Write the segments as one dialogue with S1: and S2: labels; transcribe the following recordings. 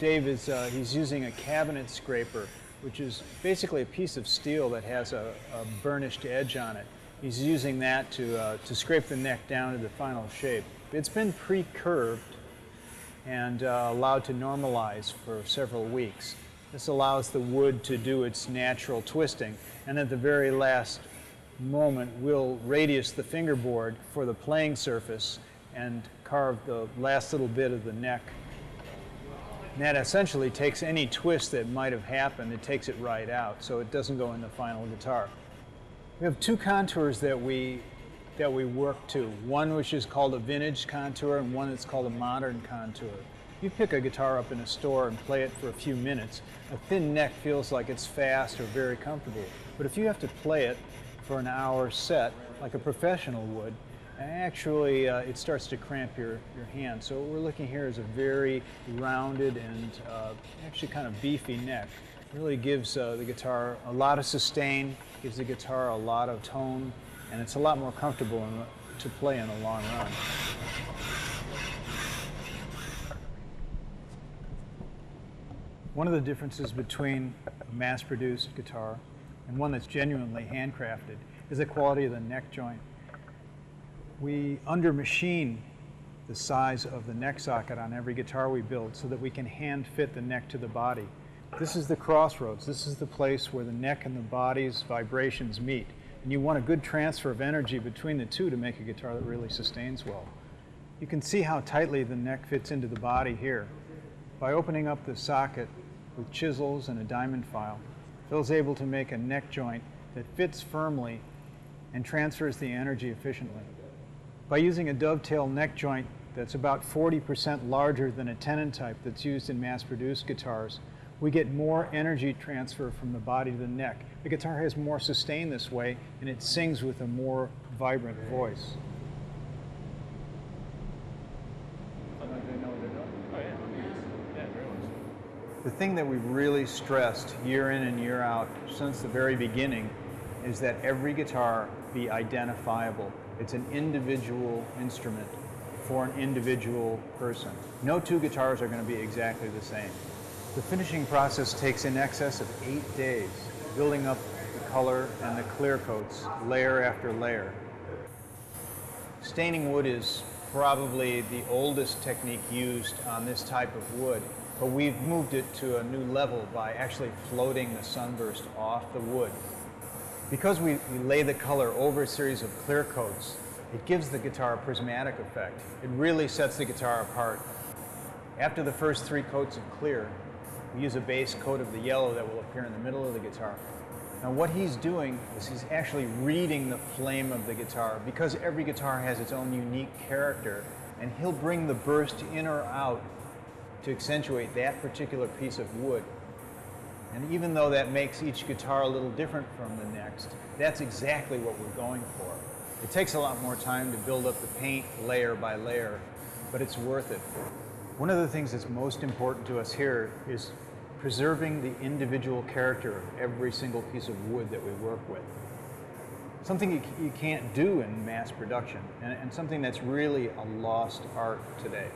S1: Dave is he's using a cabinet scraper, which is basically a piece of steel that has a burnished edge on it. He's using that to scrape the neck down to the final shape. It's been pre-curved and allowed to normalize for several weeks. This allows the wood to do its natural twisting, and at the very last moment we'll radius the fingerboard for the playing surface and carve the last little bit of the neck. And that essentially takes any twist that might have happened, it takes it right out, so it doesn't go in the final guitar. We have two contours that we work to. One which is called a vintage contour and one that's called a modern contour. You pick a guitar up in a store and play it for a few minutes. A thin neck feels like it's fast or very comfortable. But if you have to play it for an hour set, like a professional would, actually it starts to cramp your hand. So what we're looking here is a very rounded and actually kind of beefy neck. It really gives the guitar a lot of sustain, gives the guitar a lot of tone, and it's a lot more comfortable to play in the long run. One of the differences between a mass-produced guitar and one that's genuinely handcrafted is the quality of the neck joint. We under-machine the size of the neck socket on every guitar we build so that we can hand-fit the neck to the body. This is the crossroads. This is the place where the neck and the body's vibrations meet. And you want a good transfer of energy between the two to make a guitar that really sustains well. You can see how tightly the neck fits into the body here. By opening up the socket with chisels and a diamond file, Phil's able to make a neck joint that fits firmly and transfers the energy efficiently. By using a dovetail neck joint that's about 40% larger than a tenon type that's used in mass-produced guitars, we get more energy transfer from the body to the neck. The guitar has more sustain this way, and it sings with a more vibrant voice. The thing that we've really stressed year in and year out since the very beginning is that every guitar be identifiable. It's an individual instrument for an individual person. No two guitars are going to be exactly the same. The finishing process takes in excess of 8 days, building up the color and the clear coats layer after layer. Staining wood is probably the oldest technique used on this type of wood, but we've moved it to a new level by actually floating the sunburst off the wood. Because we lay the color over a series of clear coats, it gives the guitar a prismatic effect. It really sets the guitar apart. After the first 3 coats of clear, we use a base coat of the yellow that will appear in the middle of the guitar. Now what he's doing is he's actually reading the flame of the guitar, because every guitar has its own unique character, and he'll bring the burst in or out to accentuate that particular piece of wood. And even though that makes each guitar a little different from the next, that's exactly what we're going for. It takes a lot more time to build up the paint layer by layer, but it's worth it. One of the things that's most important to us here is preserving the individual character of every single piece of wood that we work with. Something you can't do in mass production, and something that's really a lost art today.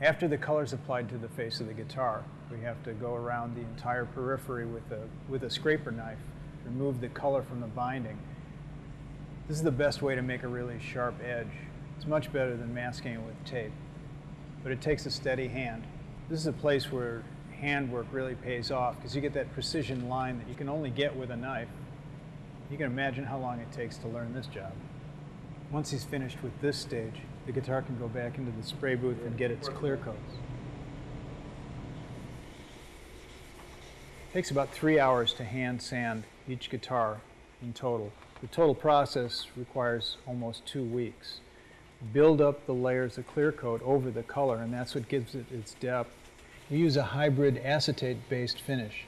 S1: After the color's applied to the face of the guitar, we have to go around the entire periphery with a scraper knife, remove the color from the binding. This is the best way to make a really sharp edge. It's much better than masking it with tape, but it takes a steady hand. This is a place where handwork really pays off, because you get that precision line that you can only get with a knife. You can imagine how long it takes to learn this job. Once he's finished with this stage, the guitar can go back into the spray booth and get its clear coats. It takes about 3 hours to hand sand each guitar in total. The total process requires almost 2 weeks. Build up the layers of clear coat over the color, and that's what gives it its depth. We use a hybrid acetate-based finish,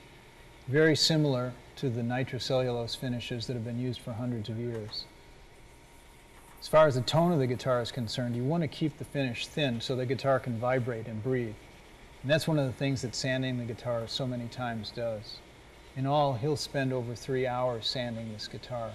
S1: very similar to the nitrocellulose finishes that have been used for hundreds of years. As far as the tone of the guitar is concerned, you want to keep the finish thin so the guitar can vibrate and breathe. And that's one of the things that sanding the guitar so many times does. In all, he'll spend over 3 hours sanding this guitar.